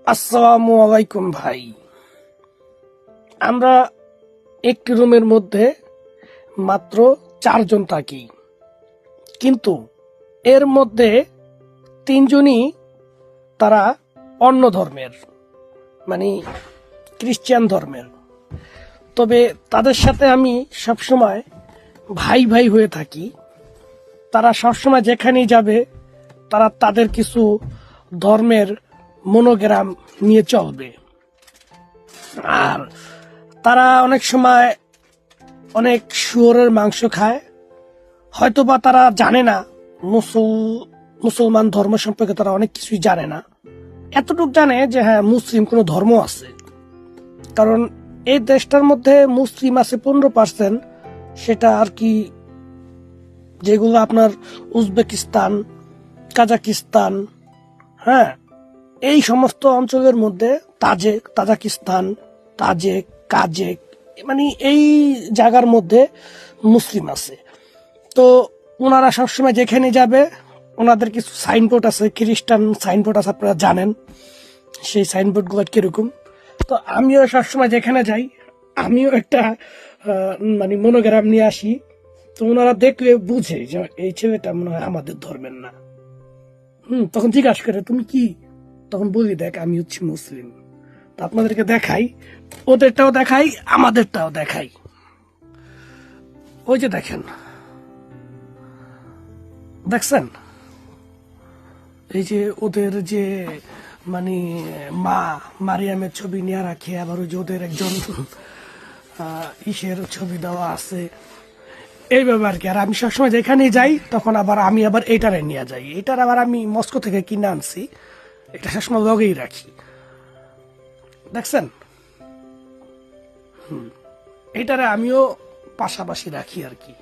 আসসালামু আলাইকুম ভাই। আমরা একটি রুমের মধ্যে মাত্র 4 জন থাকি, কিন্তু এর মধ্যে 3জনই তারা অন্য ধর্মের, মানে খ্রিস্টান ধর্মের। তবে তাদের সাথে আমি সবসময় ভাই ভাই হয়ে থাকি। তারা সবসময় যেখানেই যাবে তারা তাদের কিছু ধর্মের মনোগ্রাম নিয়ে চলবে। আর তারা অনেক সময় অনেক শুয়োরের মাংস খায়। হয়তোবা তারা জানে না মুসলমান ধর্ম সম্পর্কে, তারা অনেক কিছুই জানে না। এতটুকু জানে যে হ্যাঁ, মুসলিম কোনো ধর্ম আছে। কারণ এই দেশটার মধ্যে মুসলিম আছে 15%, সেটা আর কি, যেগুলো আপনার উজবেকিস্তান, কাজাকিস্তান, হ্যাঁ, এই সমস্ত অঞ্চলের মধ্যে তাজিকিস্তান, কাজেক, মানে এই জায়গার মধ্যে মুসলিম আছে। তো ওনারা সবসময় যেখানে যাবে ওনাদের কিছু সাইনবোর্ড আছে, খ্রিস্টান সাইনবোর্ড আছে, আপনারা জানেন সেই সাইনবোর্ডগুলো কিরকম। তো আমিও সবসময় যেখানে যাই আমিও একটা মানে মনোগ্রাম নিয়ে আসি। তো ওনারা দেখলে বুঝে যে এই ছেলেটা মনে হয় আমাদের ধর্মের না। তখন জিজ্ঞাসা করে তুমি কি? তখন বলি দেখ আমি হচ্ছি মুসলিম। তো আপনাদেরকে দেখাই, ওদেরটাও দেখাই আমাদেরটাও দেখাই। ওই যে দেখেন, দেখছেন এই যে ওদের যে মানে মা মারিয়ামের ছবি নিয়ে রাখে, আবার ওই যে ওদের একজন ইসের ছবি দেওয়া আছে, এইভাবে আর কি। আর আমি সবসময় যেখানেই যাই তখন আমি আবার এইটারে নিয়ে যাই। এইটার আবার আমি মস্কো থেকে কিনে আনছি, এটা সবসময় লগেই রাখি। দেখছেন, এইটারে আমিও পাশাপাশি রাখি আর কি,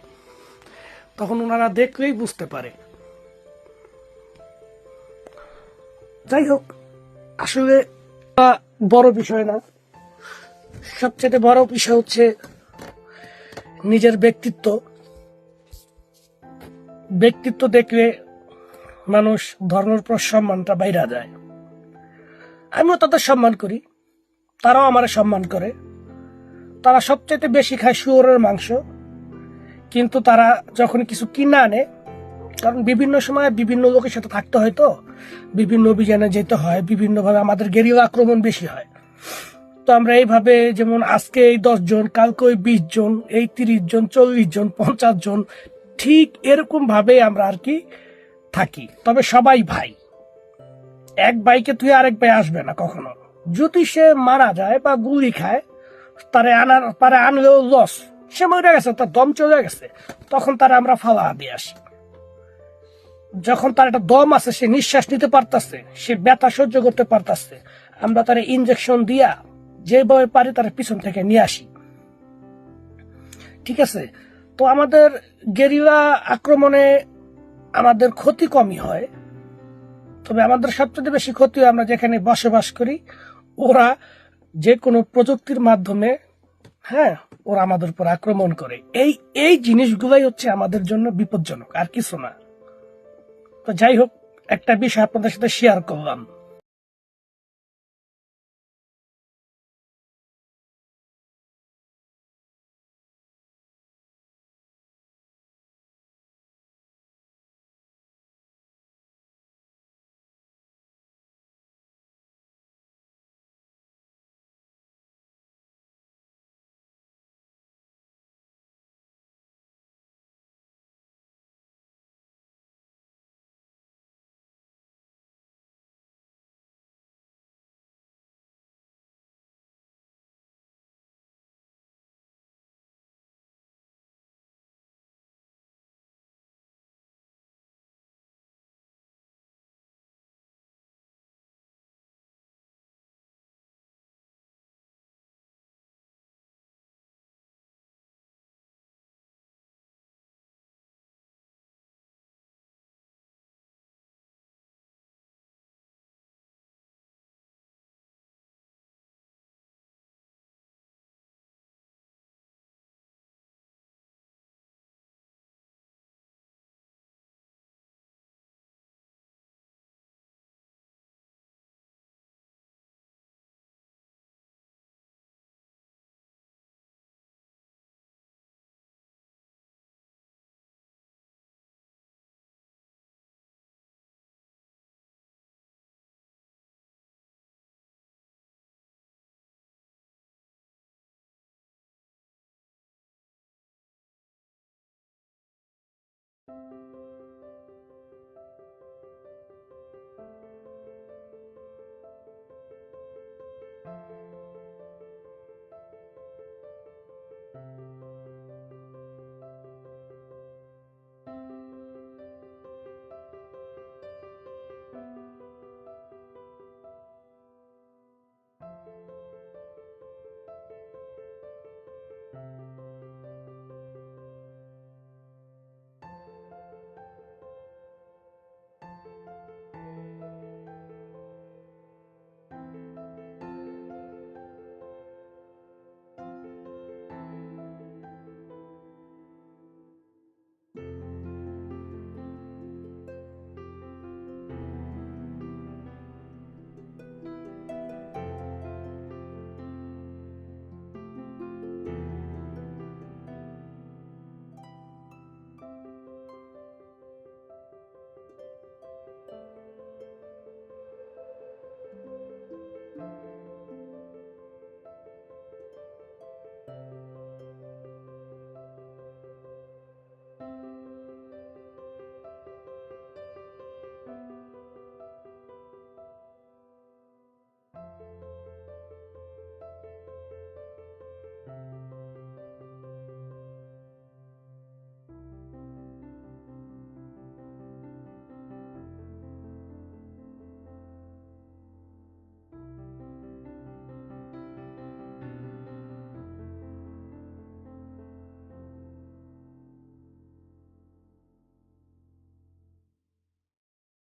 তখন ওনারা দেখলেই বুঝতে পারে। যাই হোক, আসলে বড় বিষয় না। সবচেয়ে বড় বিষয় হচ্ছে নিজের ব্যক্তিত্ব। ব্যক্তিত্ব দেখলে মানুষ ধর্মের উপর সম্মানটা বাইরা যায়। আমিও তাদের সম্মান করি, তারাও আমার সম্মান করে। তারা সবচেয়ে বেশি খায় শুয়োরের মাংস, কিন্তু তারা যখন কিছু কিনে আনে, কারণ বিভিন্ন সময় বিভিন্ন লোকের সাথে থাকতে হয়, তো বিভিন্ন অভিযানে যেতে হয়, বিভিন্নভাবে আমাদের গেরিলা আক্রমণ বেশি হয়। তো আমরা এইভাবে, যেমন আজকে এই 10 জন, কালকে ওই 20 জন, এই 30 জন, 40 জন, 50 জন, ঠিক এরকম ভাবে আমরা আর কি থাকি। তবে সবাই ভাই, এক ভাইকে তুই আরেক ভাই আসবে না কখনো। যদি সে মারা যায় বা গুলি খায়, তারে আনলেও লস, সে মরে গেছে, তার দম চলে গেছে, তখন তারা আমরা ফালা দিয়ে আসি। যখন তার একটা দম আছে, সে নিঃশ্বাস নিতে পারতাছে, সে ব্যথা সহ্য করতে পারতাছে, আমরা তার ইনজেকশন দিয়া যেভাবে পারি তার পিছন থেকে নিয়ে আসি। ঠিক আছে? তো আমাদের গেরিলা আক্রমণে আমাদের ক্ষতি কমই হয়, তবে আমাদের সবচেয়ে বেশি ক্ষতি হয় আমরা যেখানে বসবাস করি। ওরা যে কোনো প্রযুক্তির মাধ্যমে, হ্যাঁ, ওরা আমাদের উপর আক্রমণ করে। এই এই জিনিসগুলাই হচ্ছে আমাদের জন্য বিপজ্জনক, আর কিছু না। তো যাই হোক, একটা বিষয় আপনাদের সাথে শেয়ার করলাম।